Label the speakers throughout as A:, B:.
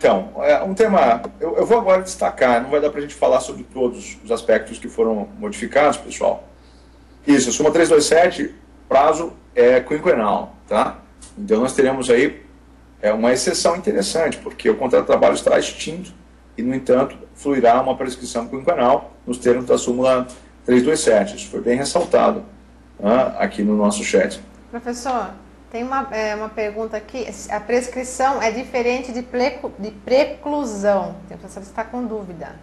A: Então, um tema, eu vou agora destacar, não vai dar para a gente falar sobre todos os aspectos que foram modificados, pessoal. Isso, a súmula 327, prazo é quinquenal, tá? Então nós teremos aí uma exceção interessante, porque o contrato de trabalho estará extinto e, no entanto, fluirá uma prescrição quinquenal nos termos da súmula 327. Isso foi bem ressaltado aqui no nosso chat.
B: Professor, tem uma pergunta aqui. A prescrição é diferente de preclusão. Tem pessoa que está com dúvida.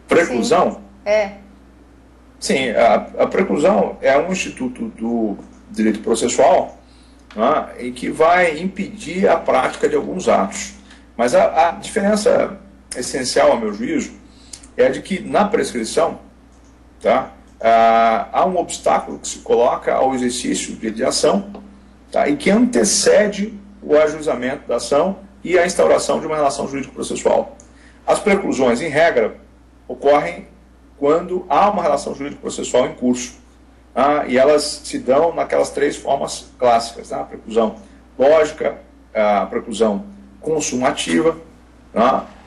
A: Preclusão?
B: Sim. É.
A: Sim, a preclusão é um instituto do direito processual em que vai impedir a prática de alguns atos. Mas a diferença essencial, a meu juízo, é de que na prescrição há um obstáculo que se coloca ao exercício de ação e que antecede o ajuizamento da ação e a instauração de uma relação jurídico-processual. As preclusões, em regra, ocorrem quando há uma relação jurídico-processual em curso. E elas se dão naquelas três formas clássicas: a preclusão lógica, a preclusão consumativa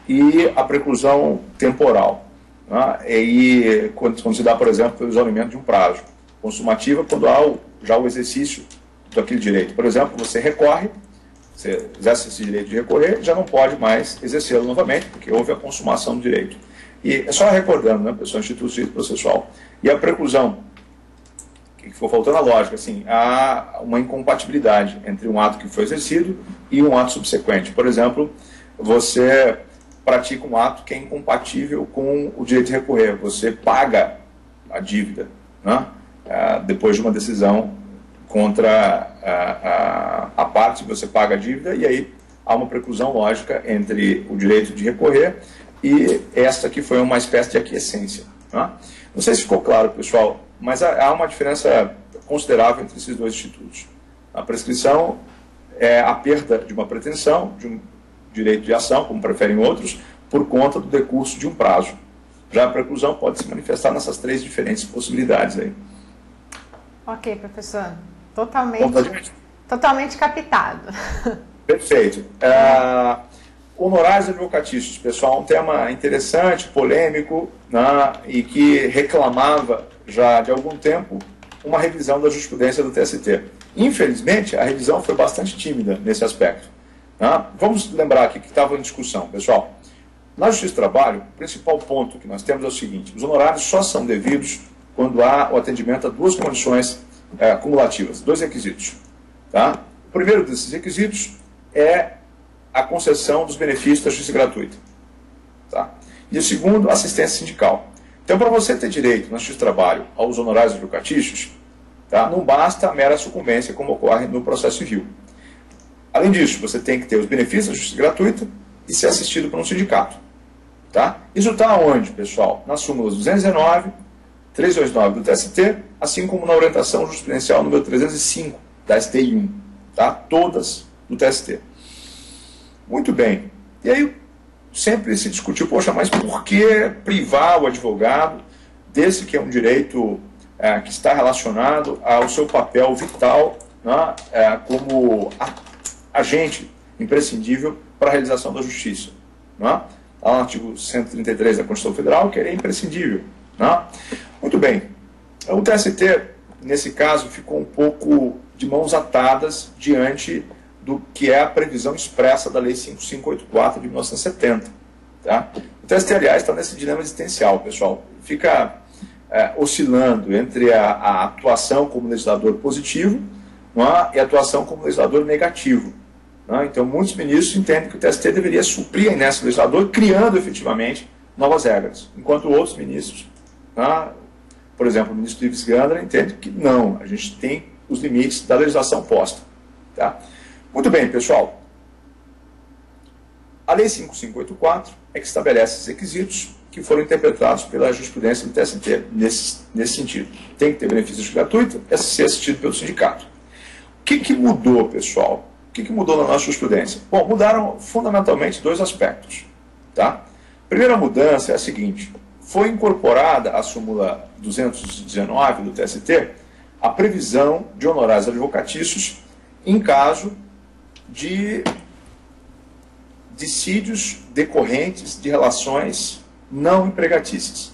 A: e a preclusão temporal. E quando se dá, por exemplo, pelo exaurimento de um prazo. Consumativa, quando há já o exercício daquele direito. Por exemplo, você recorre, você exerce esse direito de recorrer, já não pode mais exercê-lo novamente, porque houve a consumação do direito. E é só recordando, pessoal, Instituto de Direito Processual. E a preclusão, que ficou faltando a lógica, assim, há uma incompatibilidade entre um ato que foi exercido e um ato subsequente. Por exemplo, você pratica um ato que é incompatível com o direito de recorrer. Você paga a dívida, depois de uma decisão contra a parte, você paga a dívida, e aí há uma preclusão lógica entre o direito de recorrer e esta que foi uma espécie de aquiescência. Não sei se ficou claro, pessoal, mas há uma diferença considerável entre esses dois institutos. A prescrição é a perda de uma pretensão, de um direito de ação, como preferem outros, por conta do decurso de um prazo. Já a preclusão pode se manifestar nessas três diferentes possibilidades aí.
B: Ok, professor. Totalmente captado.
A: Perfeito. Honorários advocatícios, pessoal, um tema interessante, polêmico, e que reclamava já de algum tempo uma revisão da jurisprudência do TST. Infelizmente, a revisão foi bastante tímida nesse aspecto. Vamos lembrar aqui que estava em discussão, pessoal. Na Justiça do Trabalho, o principal ponto que nós temos é o seguinte: os honorários só são devidos quando há o atendimento a duas condições cumulativas, dois requisitos. O primeiro desses requisitos é a concessão dos benefícios da justiça gratuita. E o segundo, assistência sindical. Então, para você ter direito na Justiça do Trabalho aos honorários advocatícios, não basta a mera sucumbência, como ocorre no processo civil. Além disso, você tem que ter os benefícios da justiça gratuita e ser assistido por um sindicato. Isso está onde, pessoal? Nas súmulas 219, 329 do TST, assim como na orientação jurisprudencial número 305 da STI 1. Todas do TST. Muito bem. E aí sempre se discutiu, poxa, mas por que privar o advogado desse que é um direito que está relacionado ao seu papel vital como agente imprescindível para a realização da justiça? Está lá no artigo 133 da Constituição Federal, que é imprescindível. Muito bem. O TST, nesse caso, ficou um pouco de mãos atadas diante do que é a previsão expressa da Lei 5584 de 1970. O TST, aliás, está nesse dilema existencial, pessoal. Fica oscilando entre a atuação como legislador positivo e a atuação como legislador negativo. Então, muitos ministros entendem que o TST deveria suprir a inércia do legislador, criando efetivamente novas regras, enquanto outros ministros, por exemplo, o ministro Ives Gandra, entende que não, a gente tem os limites da legislação posta. Muito bem, pessoal. A Lei 5584 é que estabelece esses requisitos que foram interpretados pela jurisprudência do TST nesse sentido. Tem que ter benefícios gratuitos e ser assistido pelo sindicato. O que mudou, pessoal? O que mudou na nossa jurisprudência? Bom, mudaram fundamentalmente dois aspectos. A primeira mudança é a seguinte: foi incorporada à súmula 219 do TST a previsão de honorários advocatícios em caso de dissídios decorrentes de relações não empregatícias.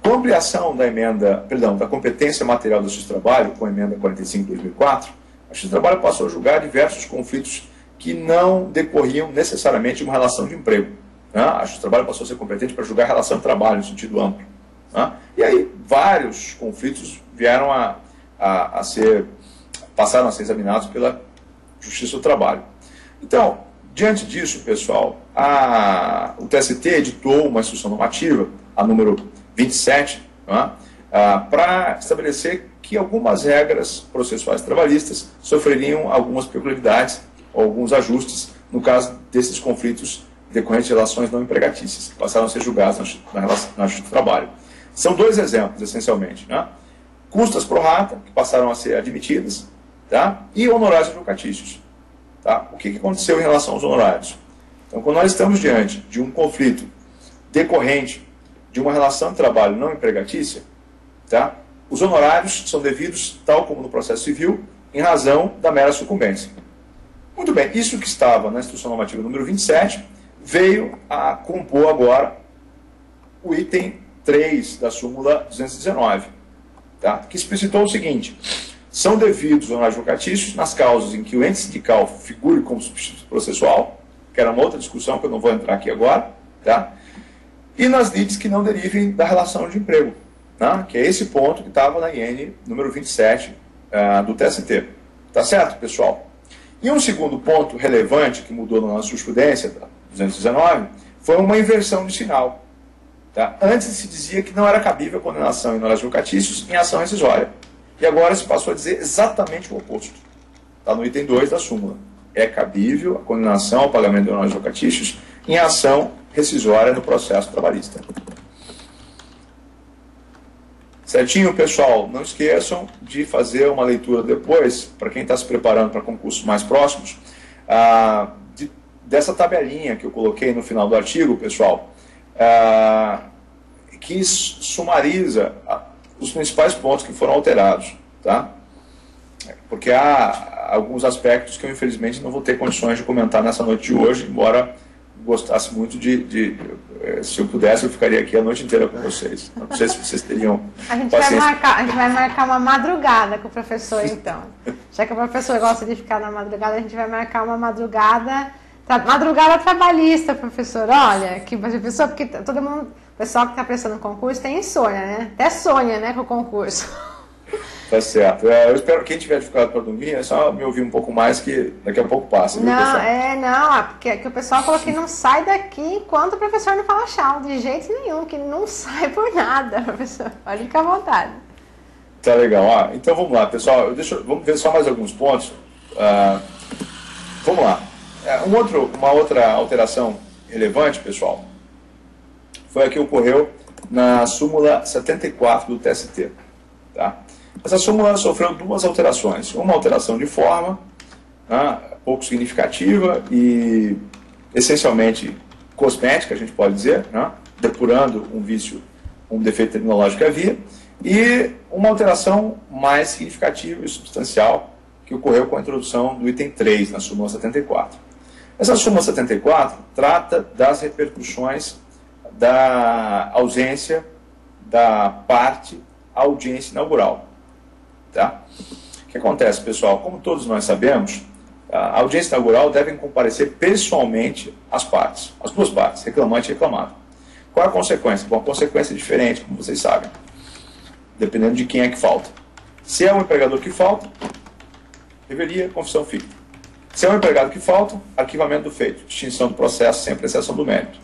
A: Com a ampliação da competência material da Justiça do Trabalho, com a emenda 45 de 2004, a Justiça do Trabalho passou a julgar diversos conflitos que não decorriam necessariamente de uma relação de emprego. A Justiça do Trabalho passou a ser competente para julgar a relação de trabalho no sentido amplo. E aí vários conflitos vieram passaram a ser examinados pela Justiça do Trabalho. Então, diante disso, pessoal, o TST editou uma instrução normativa, a número 27, para estabelecer que algumas regras processuais trabalhistas sofreriam algumas peculiaridades ou alguns ajustes no caso desses conflitos decorrentes de relações não empregatícias, que passaram a ser julgados na Justiça do Trabalho. São dois exemplos, essencialmente. Custas pro rata, que passaram a ser admitidas, e honorários advocatícios. O que aconteceu em relação aos honorários? Então, quando nós estamos diante de um conflito decorrente de uma relação de trabalho não empregatícia, os honorários são devidos, tal como no processo civil, em razão da mera sucumbência. Muito bem, isso que estava na Instrução Normativa número 27 veio a compor agora o item 3 da súmula 219, que explicitou o seguinte: são devidos honorários advocatícios nas causas em que o ente sindical figure como substituto processual, que era uma outra discussão que eu não vou entrar aqui agora, e nas lides que não derivem da relação de emprego, que é esse ponto que estava na IN número 27 do TST. Tá certo, pessoal? E um segundo ponto relevante que mudou na nossa jurisprudência, 219, foi uma inversão de sinal. Antes se dizia que não era cabível a condenação em honorários advocatícios em ação rescisória. E agora se passou a dizer exatamente o oposto. Está no item 2 da súmula. É cabível a condenação ao pagamento de honorários advocatícios em ação rescisória no processo trabalhista. Certinho, pessoal? Não esqueçam de fazer uma leitura depois, para quem está se preparando para concursos mais próximos, dessa tabelinha que eu coloquei no final do artigo, pessoal, que sumariza os principais pontos que foram alterados, porque há alguns aspectos que eu infelizmente não vou ter condições de comentar nessa noite de hoje, embora gostasse muito se eu pudesse, eu ficaria aqui a noite inteira com vocês. Não sei se vocês teriam paciência.
B: A gente vai marcar uma madrugada com o professor, então. Já que o professor gosta de ficar na madrugada, a gente vai marcar uma madrugada trabalhista, professor. Olha, que professor, porque todo mundo, o pessoal que está prestando concurso tem insônia, né? Até sonha, né, com o concurso.
A: Tá certo. Eu espero que quem tiver dificuldade para dormir, é só me ouvir um pouco mais, que daqui a pouco passa.
B: Porque que o pessoal falou que não sai daqui enquanto o professor não fala tchau, de jeito nenhum, que não sai por nada, professor. Pode ficar à vontade.
A: Tá legal. Então vamos lá, pessoal. Vamos ver só mais alguns pontos. Vamos lá. Uma outra alteração relevante, pessoal, foi a que ocorreu na súmula 74 do TST. Essa súmula sofreu duas alterações. Uma alteração de forma, pouco significativa e essencialmente cosmética, a gente pode dizer, depurando um defeito terminológico que havia, e uma alteração mais significativa e substancial que ocorreu com a introdução do item 3 na súmula 74. Essa súmula 74 trata das repercussões da ausência da parte à audiência inaugural. O que acontece, pessoal? Como todos nós sabemos, a audiência inaugural deve comparecer pessoalmente as duas partes, reclamante e reclamado. Qual é a consequência? Bom, a consequência é diferente, como vocês sabem, dependendo de quem é que falta. Se é um empregador que falta, revelia, confissão ficta. Se é um empregado que falta, arquivamento do feito, extinção do processo sem apreciação do mérito.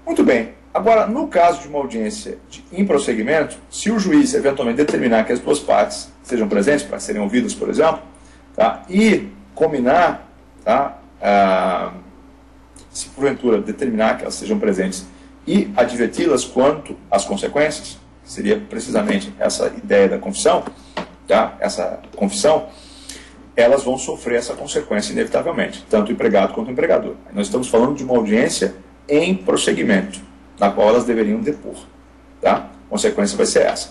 A: Muito bem. Agora, no caso de uma audiência em prosseguimento, se o juiz eventualmente determinar que as duas partes sejam presentes, para serem ouvidas, por exemplo, e combinar, se porventura determinar que elas sejam presentes e adverti-las quanto às consequências, que seria precisamente essa ideia da confissão, essa confissão, elas vão sofrer essa consequência inevitavelmente, tanto o empregado quanto o empregador. Nós estamos falando de uma audiência em prosseguimento, na qual elas deveriam depor. A consequência vai ser essa.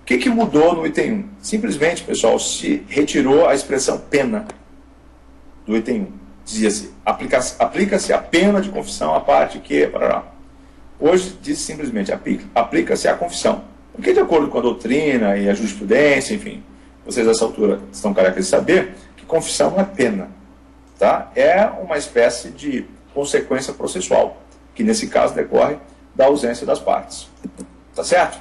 A: O que mudou no item 1? Simplesmente, pessoal, se retirou a expressão pena do item dizia-se, aplica-se a pena de confissão à parte que... Hoje diz simplesmente, aplica-se a confissão. Porque de acordo com a doutrina e a jurisprudência, enfim, vocês nessa altura estão carecas de saber que confissão não é pena. Tá? É uma espécie de consequência processual, que nesse caso decorre da ausência das partes. Tá certo?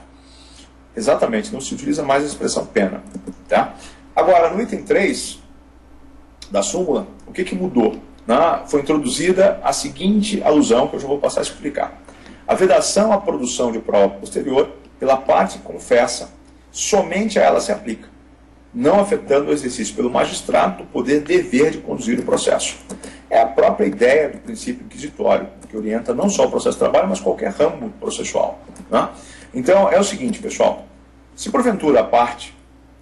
A: Exatamente, não se utiliza mais a expressão pena. Tá? Agora, no item 3 da súmula, o que mudou? Foi introduzida a seguinte alusão, que eu já vou passar a explicar. A vedação à produção de prova posterior pela parte confessa, somente a ela se aplica, não afetando o exercício pelo magistrado do poder dever de conduzir o processo. É a própria ideia do princípio inquisitório, que orienta não só o processo de trabalho, mas qualquer ramo processual. Então, é o seguinte, pessoal, se porventura a parte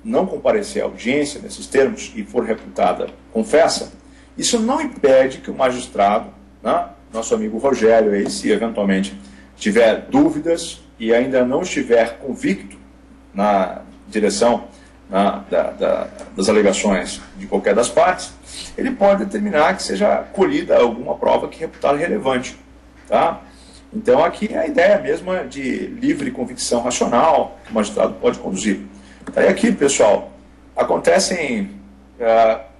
A: não comparecer à audiência nesses termos e for reputada confessa, isso não impede que o magistrado, nosso amigo Rogério, aí, se eventualmente tiver dúvidas e ainda não estiver convicto na direção das alegações de qualquer das partes, ele pode determinar que seja colhida alguma prova que reputar relevante. Tá? Então, aqui é a ideia mesmo de livre convicção racional que o magistrado pode conduzir. Aí aqui, pessoal, acontecem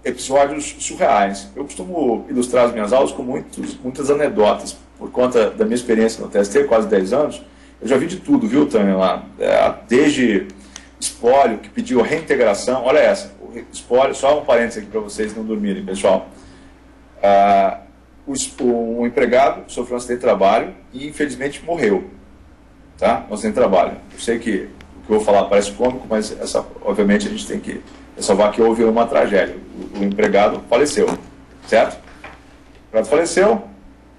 A: episódios surreais. Eu costumo ilustrar as minhas aulas com muitas anedotas. Por conta da minha experiência no TST, quase 10 anos, eu já vi de tudo, viu, Tânia, lá? Desde espólio, que pediu reintegração. Olha essa, o espólio, só um parênteses aqui para vocês não dormirem, pessoal. Um empregado sofreu um acidente de trabalho e, infelizmente, morreu. Tá? Um acidente de trabalho. Eu sei que o que eu vou falar parece cômico, mas, obviamente, a gente tem que ressalvar que houve uma tragédia. O empregado faleceu, certo? O empregado faleceu, o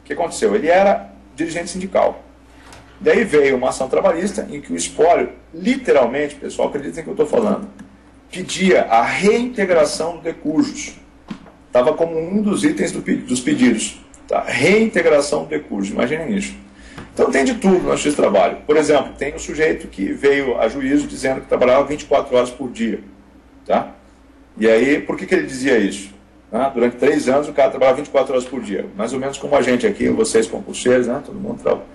A: que aconteceu? Ele era dirigente sindical. Daí veio uma ação trabalhista em que o espólio, literalmente, pessoal, acreditem que eu estou falando, pedia a reintegração do decujus. Estava como um dos itens dos pedidos. Tá? Reintegração do decujus, imaginem isso. Então tem de tudo no justiça de trabalho. Por exemplo, tem o sujeito que veio a juízo dizendo que trabalhava 24 horas por dia. Tá? E aí, por que ele dizia isso? Durante 3 anos o cara trabalhava 24 horas por dia. Mais ou menos como a gente aqui, vocês concurseiros, todo mundo trabalha.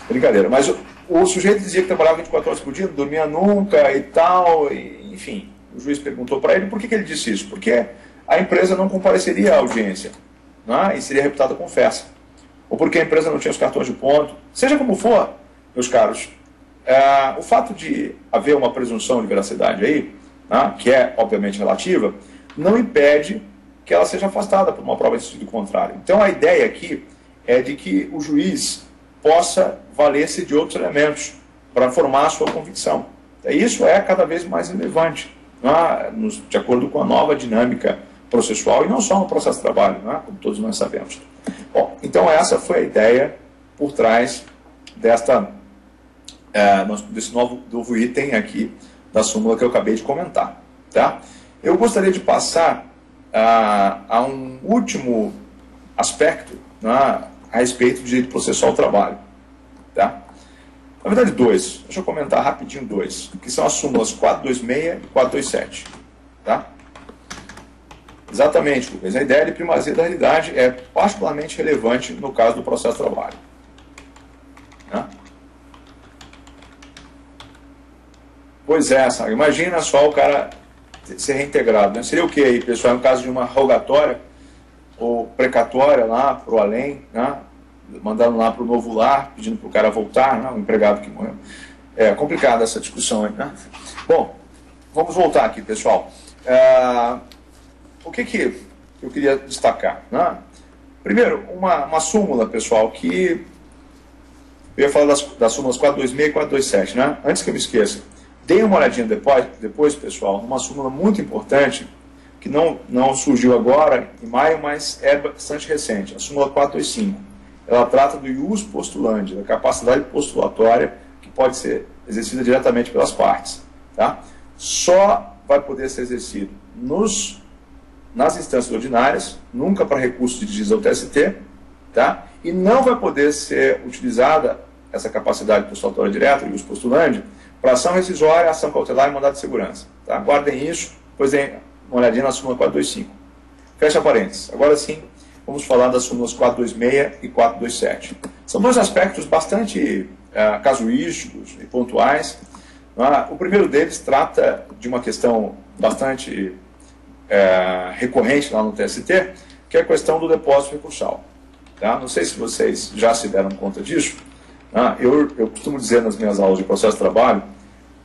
A: Brincadeira. Mas o sujeito dizia que trabalhava 24 horas por dia, não dormia nunca e tal. Enfim, o juiz perguntou para ele por que ele disse isso. Porque a empresa não compareceria à audiência, e seria reputada confessa. Ou porque a empresa não tinha os cartões de ponto. Seja como for, meus caros, o fato de haver uma presunção de veracidade aí, que é obviamente relativa, não impede que ela seja afastada por uma prova de sentido contrário. Então a ideia aqui é de que o juiz possa valer-se de outros elementos para formar a sua convicção. Isso é cada vez mais relevante, de acordo com a nova dinâmica processual, e não só no processo de trabalho, como todos nós sabemos. Bom, então essa foi a ideia por trás desse novo item aqui da súmula que eu acabei de comentar. Tá? Eu gostaria de passar a um último aspecto a respeito do direito processual ao trabalho. Tá? Na verdade, 2. Deixa eu comentar rapidinho 2, que são as súmulas 426 e 427. Tá? Exatamente, Lucas. A ideia de primazia da realidade é particularmente relevante no caso do processo de trabalho. Tá? Pois é, sabe? Imagina só o cara ser reintegrado. Seria o que aí, pessoal? No caso de uma rogatória ou precatória lá para o além, mandando lá para o novo lar, pedindo para o cara voltar, o empregado que morreu. É complicada essa discussão aí. Bom, vamos voltar aqui, pessoal. O que eu queria destacar? Primeiro, uma súmula, pessoal, que eu ia falar das súmulas 426 e 427, Antes que eu me esqueça, deem uma olhadinha depois, pessoal, numa súmula muito importante, que não surgiu agora, em maio, mas é bastante recente, a súmula 425. Ela trata do ius postulandi, da capacidade postulatória que pode ser exercida diretamente pelas partes. Tá? Só vai poder ser exercido nas instâncias ordinárias, nunca para recursos dirigidos ao TST, tá? E não vai poder ser utilizada essa capacidade postulatória direta, ius postulandi, para ação rescisória, ação cautelar e mandado de segurança. Tá? Guardem isso, depois deem uma olhadinha na súmula 425. Fecha parênteses. Agora sim, vamos falar das súmulas 426 e 427. São dois aspectos bastante casuísticos e pontuais. O primeiro deles trata de uma questão bastante recorrente lá no TST, que é a questão do depósito recursal. Tá? Não sei se vocês já se deram conta disso. Eu costumo dizer nas minhas aulas de processo de trabalho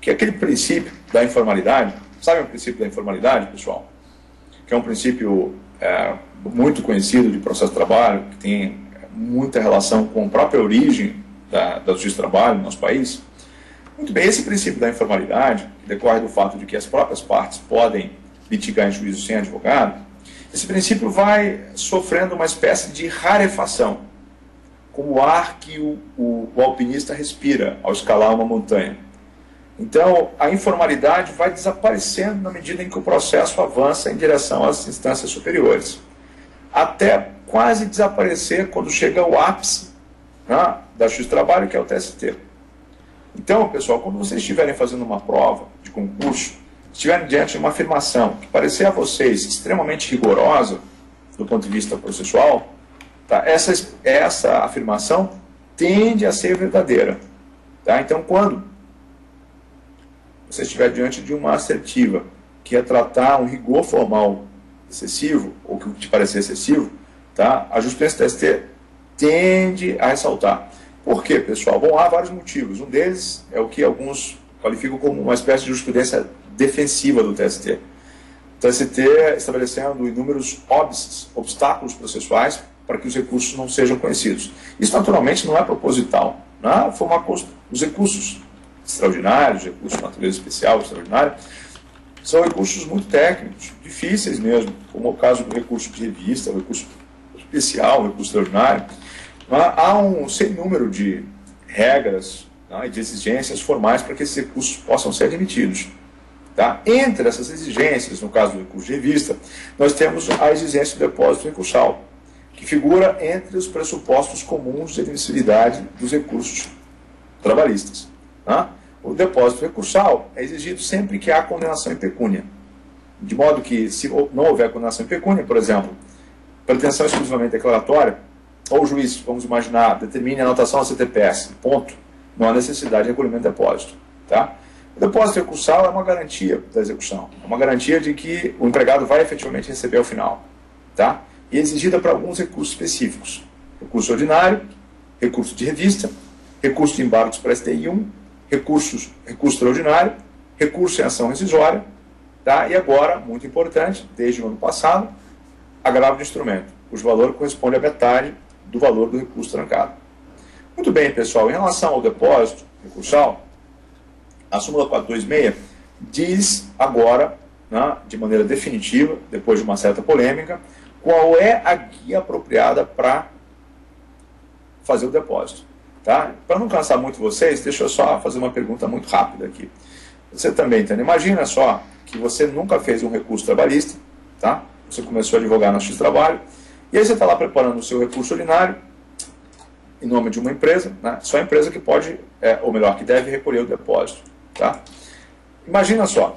A: que aquele princípio da informalidade, sabe o princípio da informalidade, pessoal? Que é um princípio muito conhecido de processo de trabalho, que tem muita relação com a própria origem da justiça do trabalho no nosso país. Muito bem, esse princípio da informalidade, que decorre do fato de que as próprias partes podem litigar em juízo sem advogado, esse princípio vai sofrendo uma espécie de rarefação, como o ar que o alpinista respira ao escalar uma montanha. Então, a informalidade vai desaparecendo na medida em que o processo avança em direção às instâncias superiores, até quase desaparecer quando chega ao ápice da justiça do trabalho, que é o TST. Então, pessoal, quando vocês estiverem fazendo uma prova de concurso, estiverem diante de uma afirmação que parecer a vocês extremamente rigorosa do ponto de vista processual, tá? Essa afirmação tende a ser verdadeira. Tá? Então, quando você estiver diante de uma assertiva que é tratar um rigor formal excessivo, ou que te parecer excessivo, tá? A jurisprudência TST tende a ressaltar. Por quê, pessoal? Bom, há vários motivos. Um deles é o que alguns qualificam como uma espécie de jurisprudência defensiva do TST. O TST estabelecendo inúmeros obstáculos processuais para que os recursos não sejam conhecidos. Isso, naturalmente, não é proposital. Os recursos extraordinários, recursos de natureza especial, extraordinário, são recursos muito técnicos, difíceis mesmo, como o caso do recurso de revista, o recurso especial, o recurso extraordinário. Há um sem número de regras e de exigências formais para que esses recursos possam ser admitidos. Tá? Entre essas exigências, no caso do recurso de revista, nós temos a exigência do depósito recursal, que figura entre os pressupostos comuns de admissibilidade dos recursos trabalhistas. Tá? O depósito recursal é exigido sempre que há condenação em pecúnia. De modo que, se não houver condenação em pecúnia, por exemplo, pretensão exclusivamente declaratória, ou o juiz, vamos imaginar, determine a anotação da CTPS, ponto, não há necessidade de recolhimento de depósito. Tá? O depósito recursal é uma garantia da execução, é uma garantia de que o empregado vai efetivamente receber ao final. Tá? E é exigida para alguns recursos específicos. Recurso ordinário, recurso de revista, recurso de embargos para STI 1, recurso extraordinário, recurso em ação rescisória, tá? E agora, muito importante, desde o ano passado, agravo de instrumento, cujo valor corresponde à metade do valor do recurso trancado. Muito bem, pessoal, em relação ao depósito recursal, a súmula 426 diz agora, de maneira definitiva, depois de uma certa polêmica, qual é a guia apropriada para fazer o depósito. Tá? Para não cansar muito vocês, deixa eu só fazer uma pergunta muito rápida aqui. Você também, Tânia, imagina só que você nunca fez um recurso trabalhista, tá? Você começou a advogar na Justiça do Trabalho, e aí você está lá preparando o seu recurso ordinário, em nome de uma empresa, né? Só a empresa que pode, ou melhor, que deve recolher o depósito. Tá? Imagina só,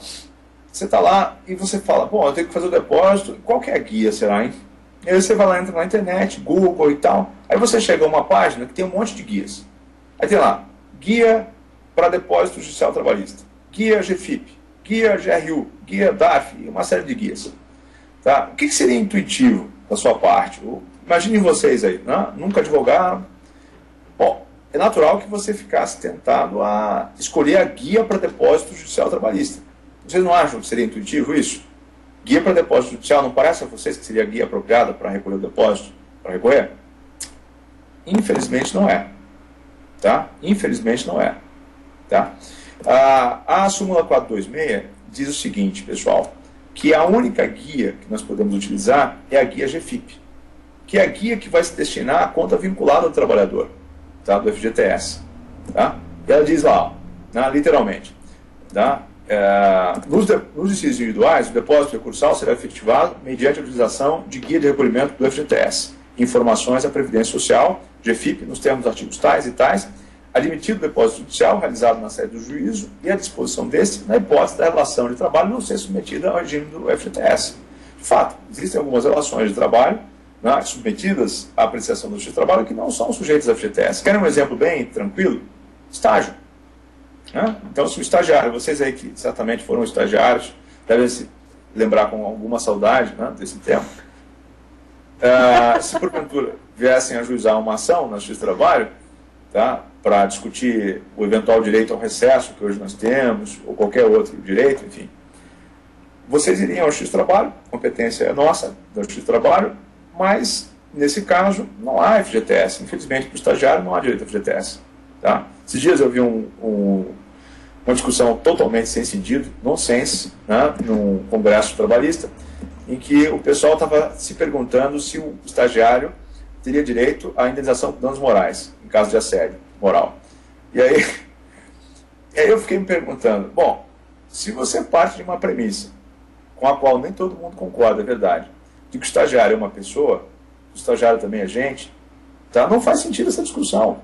A: você está lá e você fala, bom, eu tenho que fazer o depósito, qual que é a guia, será, hein? E aí você vai lá, entra na internet, Google e tal, aí você chega a uma página que tem um monte de guias. Aí tem lá, guia para depósito judicial trabalhista, guia GFIP, guia GRU, guia DARF, e uma série de guias. Tá? O que seria intuitivo da sua parte? Imaginem vocês aí, né? Nunca advogaram. Bom, é natural que você ficasse tentado a escolher a guia para depósito judicial trabalhista. Vocês não acham que seria intuitivo isso? Guia para depósito judicial, não parece a vocês que seria a guia apropriada para recolher o depósito? Para recorrer? Infelizmente não é. Tá? Infelizmente não é. Tá? A súmula 426 diz o seguinte, pessoal, que a única guia que nós podemos utilizar é a guia GFIP, que é a guia que vai se destinar à conta vinculada ao trabalhador, tá? Do FGTS. Tá? E ela diz lá, literalmente, tá? Nos dissídios individuais, o depósito recursal será efetivado mediante a utilização de guia de recolhimento do FGTS, informações da Previdência Social, GFIP, nos termos dos artigos tais e tais, admitido o depósito judicial realizado na sede do juízo e a disposição deste na hipótese da relação de trabalho não ser submetida ao regime do FGTS. De fato, existem algumas relações de trabalho né, submetidas à apreciação do Justiça do Trabalho que não são sujeitos a FGTS. Querem um exemplo bem tranquilo? Estágio. Né? Então, se o estagiário, vocês aí que certamente foram estagiários, devem se lembrar com alguma saudade, né, desse tempo, se porventura viessem a ajuizar uma ação na Justiça do Trabalho, tá, para discutir o eventual direito ao recesso que hoje nós temos, ou qualquer outro direito, enfim, vocês iriam ao Justiça do Trabalho, competência é nossa, da Justiça do Trabalho, mas, nesse caso, não há FGTS. Infelizmente, para o estagiário não há direito a FGTS. Tá? Esses dias eu vi uma discussão totalmente sem sentido, nonsense, né, num congresso trabalhista, em que o pessoal estava se perguntando se o estagiário teria direito à indenização por danos morais, em caso de assédio moral. E aí eu fiquei me perguntando, bom, se você parte de uma premissa com a qual nem todo mundo concorda, é verdade, de que o estagiário é uma pessoa, o estagiário também é gente, tá? Não faz sentido essa discussão.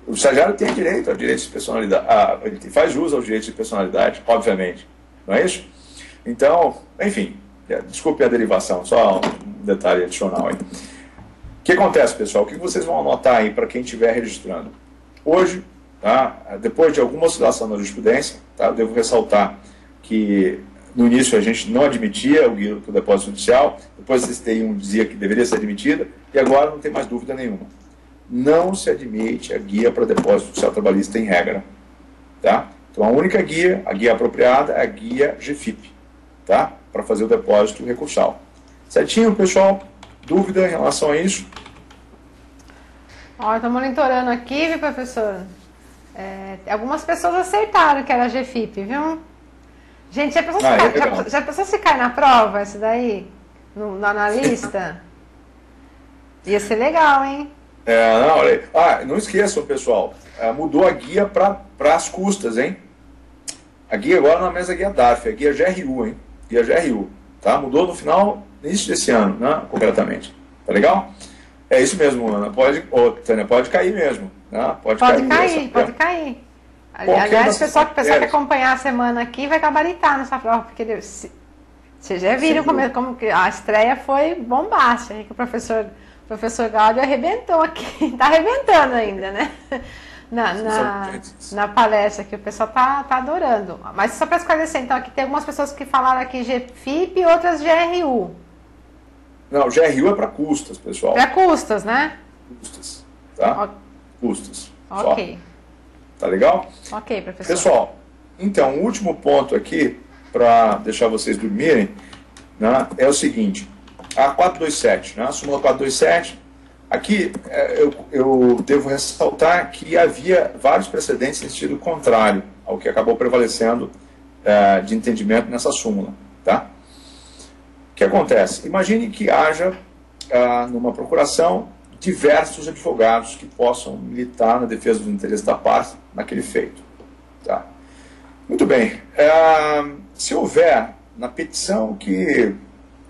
A: O estagiário tem direito a direitos de personalidade, ele faz jus aos direitos de personalidade, obviamente, não é isso? Então, enfim, desculpe a derivação, só um detalhe adicional aí. O que acontece, pessoal? O que vocês vão anotar aí para quem estiver registrando? Hoje, tá, depois de alguma oscilação na jurisprudência, tá, eu devo ressaltar que no início a gente não admitia o depósito judicial, depois a CTI dizia que deveria ser admitida, e agora não tem mais dúvida nenhuma. Não se admite a guia para depósito judicial trabalhista em regra. Tá? Então a única guia, a guia apropriada, é a guia GFIP, tá? Para fazer o depósito recursal. Certinho, pessoal? Dúvida em relação a isso?
B: Ó, estou monitorando aqui, viu, professor? Algumas pessoas acertaram que era GFIP, viu? Gente, já pensou se cai na prova esse daí? Na analista? Ia ser legal, hein?
A: Não, olha aí. Não esqueçam, pessoal. Mudou a guia para as custas, hein? A guia agora não é mais a guia DARF, é a guia GRU, hein? Guia GRU. Tá? Mudou no final, início desse ano, né? Concretamente. Tá legal? É isso mesmo, Ana. Tânia, pode cair mesmo. Né? Pode
B: cair. Aliás, o pessoal que acompanhar a semana aqui vai gabaritar nessa prova, porque vocês já viram como que a estreia foi bombástica, que o professor Gáudio arrebentou aqui, está arrebentando ainda, né? Na palestra que o pessoal tá adorando. Mas só para esclarecer, então, aqui tem algumas pessoas que falaram aqui GFIP e outras GRU.
A: Não, GRU é para custas, pessoal.
B: Para custas, né?
A: Custas, tá? Custas.
B: Ok.
A: Só. Tá legal?
B: Ok, professor.
A: Pessoal, então, o último ponto aqui, para deixar vocês dormirem, né, é o seguinte. A 427, né, a súmula 427, aqui eu devo ressaltar que havia vários precedentes em sentido contrário ao que acabou prevalecendo de entendimento nessa súmula. Tá? O que acontece? Imagine que haja, numa procuração, diversos advogados que possam militar na defesa dos interesses da parte naquele feito. Tá? Muito bem. Se houver na petição que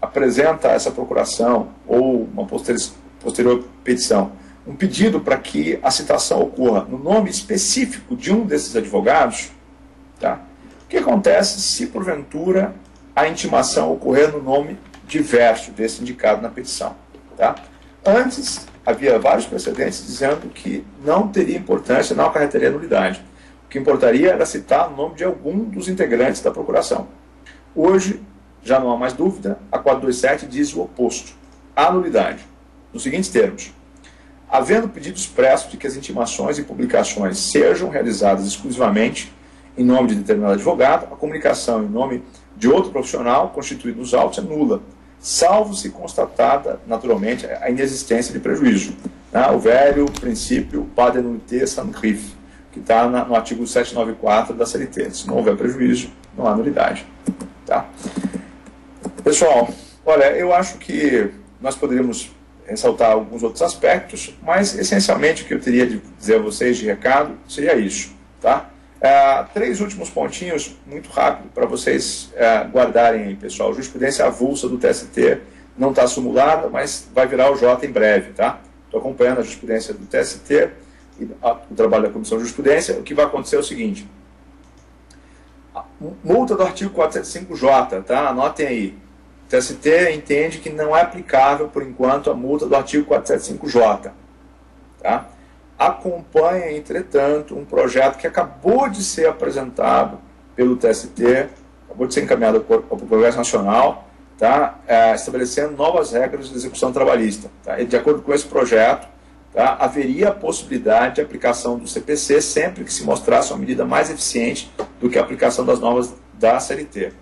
A: apresenta essa procuração ou uma posterior petição, um pedido para que a citação ocorra no nome específico de um desses advogados, tá? O que acontece se, porventura, a intimação ocorrer no nome diverso desse indicado na petição? Tá? Antes, havia vários precedentes dizendo que não teria importância, não acarretaria nulidade. O que importaria era citar o nome de algum dos integrantes da procuração. Hoje, já não há mais dúvida, a 427 diz o oposto. Há nulidade. Nos seguintes termos: havendo pedido expresso de que as intimações e publicações sejam realizadas exclusivamente em nome de determinado advogado, a comunicação em nome de outro profissional constituído nos autos é nula, salvo se constatada, naturalmente, a inexistência de prejuízo. Né? O velho princípio pas de nullité sans griffe, que está no artigo 794 da CLT. Se não houver prejuízo, não há nulidade. Tá? Pessoal, olha, eu acho que nós poderíamos ressaltar alguns outros aspectos, mas essencialmente o que eu teria de dizer a vocês de recado seria isso. Tá? 3 últimos pontinhos, muito rápido, para vocês guardarem aí, pessoal. Jurisprudência avulsa do TST não está simulada, mas vai virar o J em breve. Tá? Estou acompanhando a jurisprudência do TST e o trabalho da Comissão de Jurisprudência. O que vai acontecer é o seguinte: multa do artigo 475J, tá? Anotem aí. o TST entende que não é aplicável, por enquanto, a multa do artigo 475J. Tá? Acompanha, entretanto, um projeto que acabou de ser apresentado pelo TST, acabou de ser encaminhado para o Congresso Nacional, tá? Estabelecendo novas regras de execução trabalhista. Tá? E, de acordo com esse projeto, tá? Haveria a possibilidade de aplicação do CPC sempre que se mostrasse uma medida mais eficiente do que a aplicação das normas da CLT.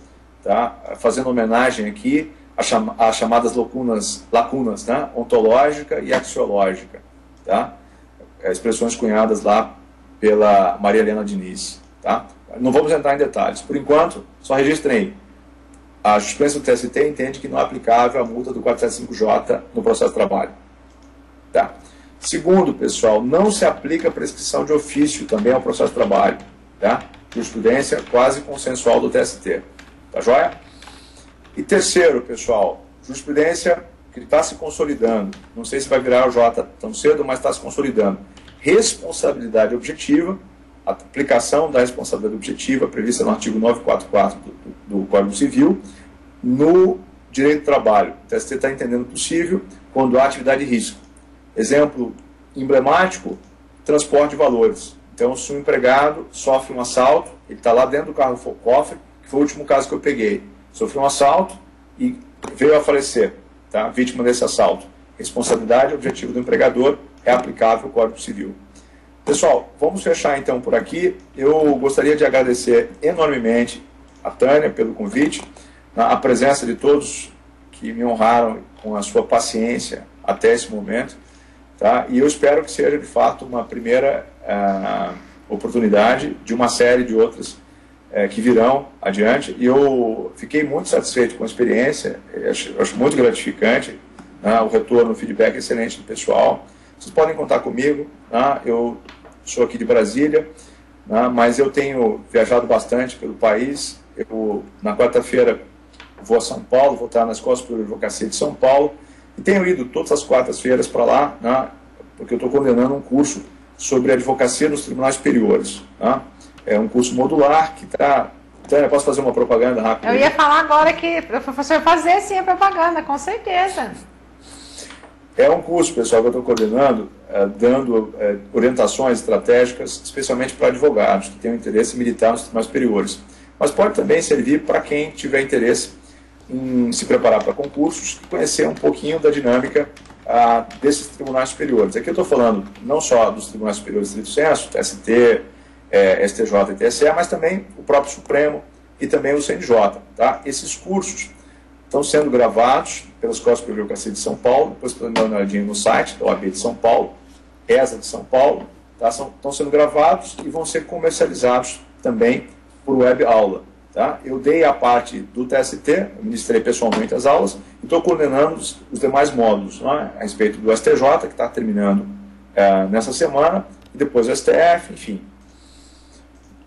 A: Tá? Fazendo homenagem aqui às chamadas lacunas, né? Ontológica e axiológica. Tá? Expressões cunhadas lá pela Maria Helena Diniz. Tá? Não vamos entrar em detalhes. Por enquanto, só registrem aí. A jurisprudência do TST entende que não é aplicável a multa do 475J no processo de trabalho. Tá? Segundo, pessoal, não se aplica a prescrição de ofício também ao processo de trabalho. Tá? Jurisprudência quase consensual do TST. Tá joia? E terceiro, pessoal, jurisprudência que está se consolidando. Não sei se vai virar o J tão cedo, mas está se consolidando. Responsabilidade objetiva, a aplicação da responsabilidade objetiva prevista no artigo 944 do Código Civil no direito do trabalho. O TST está entendendo possível quando há atividade de risco. Exemplo emblemático, transporte de valores. Então, se um empregado sofre um assalto, ele está lá dentro do carro-cofre, que foi o último caso que eu peguei. Sofreu um assalto e veio a falecer, tá? Vítima desse assalto. Responsabilidade objetiva do empregador é aplicável ao Código Civil. Pessoal, vamos fechar então por aqui. Eu gostaria de agradecer enormemente a Tânia pelo convite, a presença de todos que me honraram com a sua paciência até esse momento. Tá? E eu espero que seja, de fato, uma primeira oportunidade de uma série de outras que virão adiante. E eu fiquei muito satisfeito com a experiência, acho muito gratificante, né? O retorno, o feedback excelente do pessoal. Vocês podem contar comigo, né? Eu sou aqui de Brasília, né? Mas eu tenho viajado bastante pelo país. Eu, na quarta-feira, vou a São Paulo, vou estar na Escola Superior de Advocacia de São Paulo, e tenho ido todas as quartas-feiras para lá, né? Porque eu estou coordenando um curso sobre advocacia nos tribunais superiores. Né? É um curso modular que está... Tânia, posso fazer uma propaganda rápida?
B: Eu ia falar agora que o professor fazer sim a propaganda, com certeza.
A: É um curso, pessoal, que eu estou coordenando, dando orientações estratégicas, especialmente para advogados que tenham interesse em militar nos tribunais superiores. Mas pode também servir para quem tiver interesse em se preparar para concursos e conhecer um pouquinho da dinâmica desses tribunais superiores. Aqui eu estou falando não só dos tribunais superiores de estrito senso, TST, STJ e TSE, mas também o próprio Supremo e também o CNJ. Tá? Esses cursos estão sendo gravados pela Escola Superior de Advocacia de São Paulo, depois podem dar uma olhadinha no site da OAB de São Paulo, ESA de São Paulo, tá? Estão sendo gravados e vão ser comercializados também por web aula. Tá? Eu dei a parte do TST, eu ministrei pessoalmente as aulas, e estou coordenando os demais módulos, né? A respeito do STJ, que está terminando nessa semana, e depois o STF, enfim.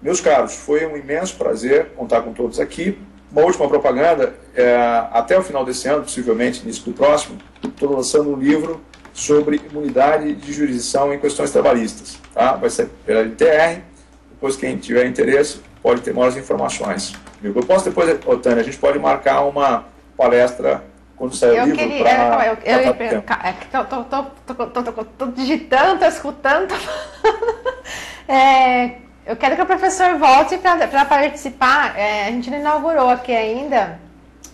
A: Meus caros, foi um imenso prazer contar com todos aqui. Uma última propaganda, até o final desse ano, possivelmente início do próximo, estou lançando um livro sobre imunidade de jurisdição em questões trabalhistas. Tá? Vai ser pela LTR, depois quem tiver interesse pode ter maiores informações. Eu posso depois, Tânia, a gente pode marcar uma palestra quando sair o livro.
B: Estou digitando, estou escutando. Eu quero que o professor volte para participar. A gente não inaugurou aqui ainda,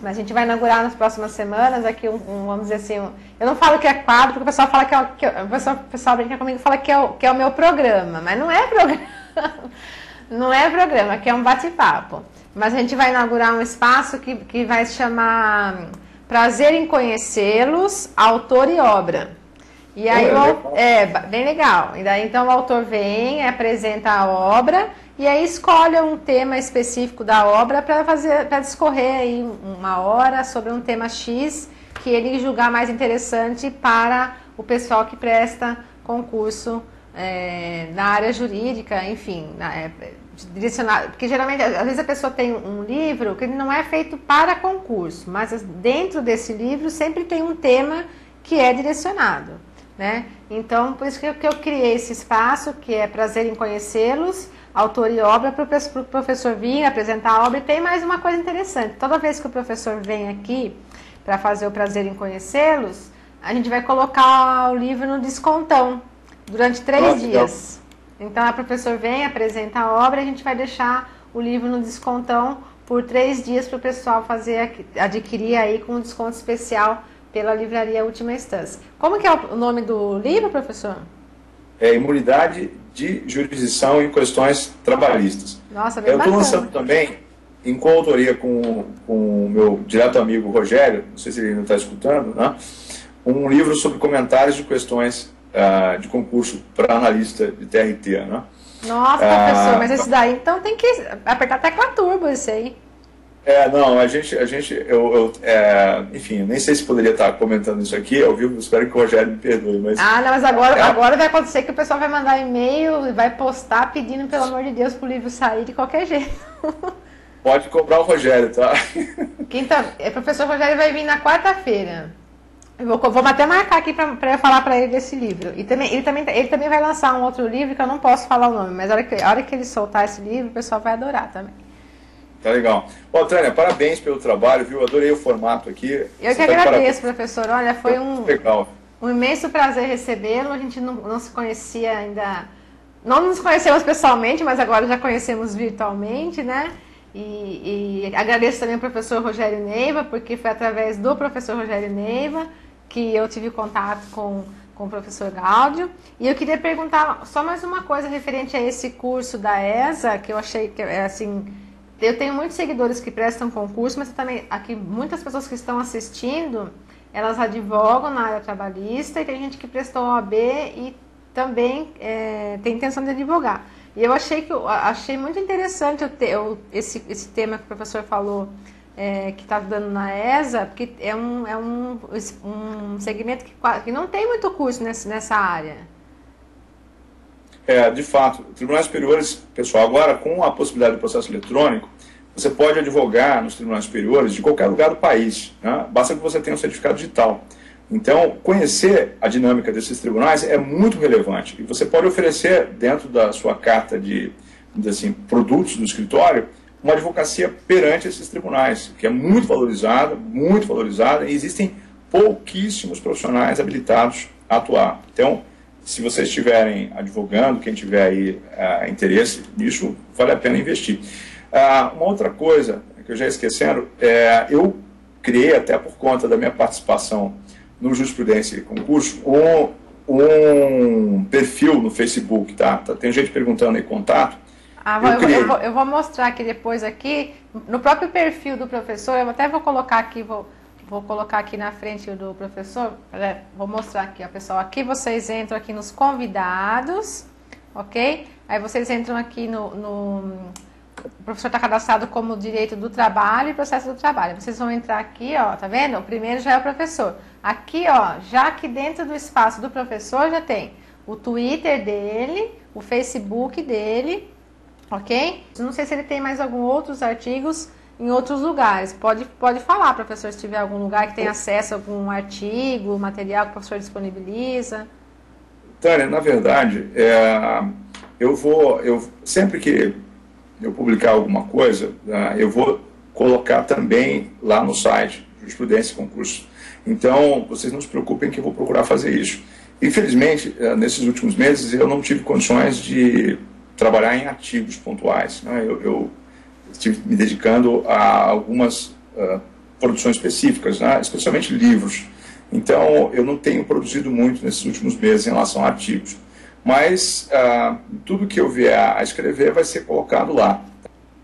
B: mas a gente vai inaugurar nas próximas semanas aqui vamos dizer assim, eu não falo que é quadro, porque o pessoal fala o pessoal brinca comigo e fala que é o meu programa, mas não é programa. Não é programa, aqui é um bate-papo. Mas a gente vai inaugurar um espaço que vai se chamar Prazer em Conhecê-los, Autor e Obra. E aí bem legal. E daí então o autor vem, apresenta a obra e aí escolhe um tema específico da obra para discorrer aí uma hora sobre um tema X que ele julgar mais interessante para o pessoal que presta concurso na área jurídica, enfim, direcionado, porque geralmente, às vezes a pessoa tem um livro que não é feito para concurso, mas dentro desse livro sempre tem um tema que é direcionado, né? Então, por isso que eu criei esse espaço, que é Prazer em Conhecê-los, Autor e Obra, para o professor vir apresentar a obra. E tem mais uma coisa interessante, toda vez que o professor vem aqui, para fazer o prazer em conhecê-los, a gente vai colocar o livro no descontão durante 3 dias. Então, a professora vem, apresenta a obra e a gente vai deixar o livro no descontão por 3 dias para o pessoal adquirir aí com um desconto especial pela livraria Última Instância. Como que é o nome do livro, professor?
A: É Imunidade de Jurisdição em Questões Trabalhistas.
B: Nossa, bem
A: Eu estou
B: bacana.
A: lançando também, em coautoria com o meu direto amigo Rogério, não sei se ele ainda está escutando, né? Um livro sobre comentários de questões de concurso para analista de TRT, né?
B: Nossa, professor, mas esse daí, então tem que apertar a tecla turbo, esse aí.
A: Não, enfim, nem sei se poderia estar comentando isso aqui ao vivo, espero que o Rogério me perdoe, mas...
B: Não, mas agora vai acontecer que o pessoal vai mandar e-mail e vai postar pedindo, pelo amor de Deus, pro livro sair de qualquer jeito.
A: Pode cobrar o Rogério, tá?
B: O professor Rogério vai vir na quarta-feira. Vou até marcar aqui para eu falar para ele desse livro. E ele também vai lançar um outro livro que eu não posso falar o nome, mas a hora que ele soltar esse livro, o pessoal vai adorar também.
A: Tá legal. Bom, Tânia, parabéns pelo trabalho, viu? Adorei o formato aqui.
B: Eu que agradeço, professor. Olha, foi um imenso prazer recebê-lo. A gente não se conhecia ainda, não nos conhecemos pessoalmente, mas agora já conhecemos virtualmente, né? E agradeço também ao professor Rogério Neiva, porque foi através do professor Rogério Neiva que eu tive contato com o professor Gáudio. E eu queria perguntar só mais uma coisa referente a esse curso da ESA, que eu achei que, assim, eu tenho muitos seguidores que prestam concurso, mas também aqui muitas pessoas que estão assistindo, elas advogam na área trabalhista, e tem gente que prestou OAB e também tem intenção de advogar. E eu achei muito interessante esse tema que o professor falou, que está dando na ESA, porque é um segmento que não tem muito curso nessa área.
A: De fato, tribunais superiores, pessoal, agora com a possibilidade do processo eletrônico, você pode advogar nos tribunais superiores de qualquer lugar do país, né? Basta que você tenha um certificado digital. Então, conhecer a dinâmica desses tribunais é muito relevante. E você pode oferecer, dentro da sua carta de produtos do escritório, uma advocacia perante esses tribunais, que é muito valorizada, e existem pouquíssimos profissionais habilitados a atuar. Então, se vocês estiverem advogando, quem tiver aí interesse nisso, vale a pena investir. Uma outra coisa que eu já esquecendo, eu criei, até por conta da minha participação no Jurisprudência e Concurso, um perfil no Facebook, tá? Tem gente perguntando aí contato.
B: Eu vou mostrar aqui depois, no próprio perfil do professor, eu até vou colocar aqui, vou colocar aqui na frente do professor, vou mostrar aqui, ó, pessoal, aqui vocês entram aqui nos convidados, ok? Aí vocês entram aqui o professor está cadastrado como direito do trabalho e processo do trabalho. Vocês vão entrar aqui, ó, tá vendo? O primeiro já é o professor. Aqui, ó, já aqui dentro do espaço do professor já tem o Twitter dele, o Facebook dele, ok? Não sei se ele tem mais alguns outros artigos em outros lugares. Pode falar, professor, se tiver algum lugar que tem acesso a algum artigo, material que o professor disponibiliza.
A: Tânia, na verdade, sempre que eu publicar alguma coisa, eu vou colocar também lá no site, Jurisprudência e Concurso. Então, vocês não se preocupem que eu vou procurar fazer isso. Infelizmente, nesses últimos meses, eu não tive condições de trabalhar em artigos pontuais, né? Eu estive me dedicando a algumas produções específicas, né? Especialmente livros. Então, eu não tenho produzido muito nesses últimos meses em relação a artigos. Mas tudo que eu vier a escrever vai ser colocado lá.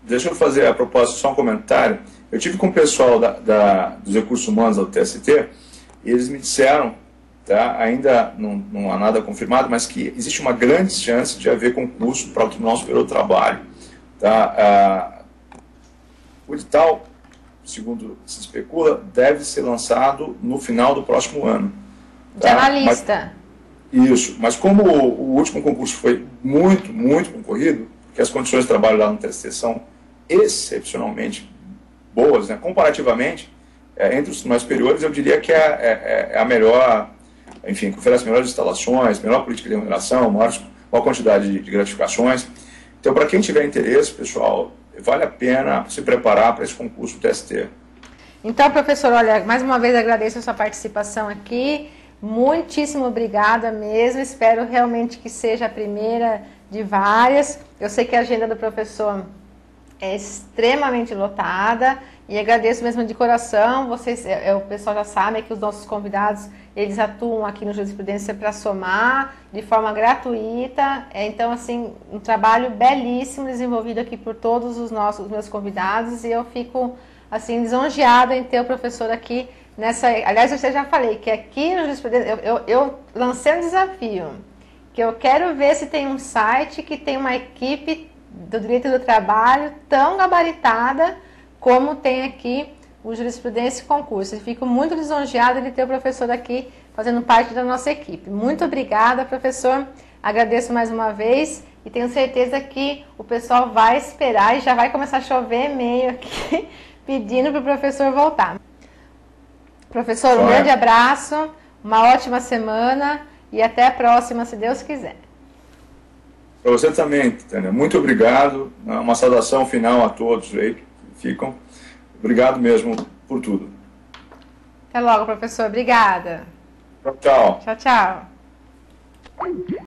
A: Deixa eu fazer a propósito só um comentário. Eu tive com o pessoal dos recursos humanos da TST e eles me disseram, tá, ainda não há nada confirmado, mas que existe uma grande chance de haver concurso para o Tribunal Superior do Trabalho. Tá? O edital, segundo se especula, deve ser lançado no final do próximo ano.
B: De analista.
A: Isso, mas como o último concurso foi muito, muito concorrido, porque as condições de trabalho lá no TST são excepcionalmente boas, né? Comparativamente, entre os tribunais superiores, eu diria que é a melhor, enfim, que oferece melhores instalações, melhor política de remuneração, maior quantidade de gratificações. Então, para quem tiver interesse, pessoal, vale a pena se preparar para esse concurso do TST.
B: Então, professor, olha, mais uma vez agradeço a sua participação aqui. Muitíssimo obrigada mesmo. Espero realmente que seja a primeira de várias. Eu sei que a agenda do professor é extremamente lotada e agradeço mesmo de coração. Vocês, o pessoal já sabe que os nossos convidados, eles atuam aqui no Jurisprudência para somar de forma gratuita. Então, assim, um trabalho belíssimo desenvolvido aqui por todos os meus convidados e eu fico, assim, lisonjeada em ter o professor aqui nessa... Aliás, eu já falei que aqui no Jurisprudência, eu lancei um desafio, que eu quero ver se tem um site que tem uma equipe do direito do trabalho tão gabaritada como tem aqui o Jurisprudência e Concurso. Eu fico muito lisonjeada de ter o professor aqui fazendo parte da nossa equipe. Muito obrigada, professor. Agradeço mais uma vez e tenho certeza que o pessoal vai esperar e já vai começar a chover e-mail aqui pedindo para o professor voltar. Professor, um grande abraço, uma ótima semana e até a próxima, se Deus quiser.
A: Para você também, Tânia. Muito obrigado. Uma saudação final a todos aí que ficam. Obrigado mesmo por tudo.
B: Até logo, professor. Obrigada.
A: Tchau, tchau.
B: Tchau, tchau.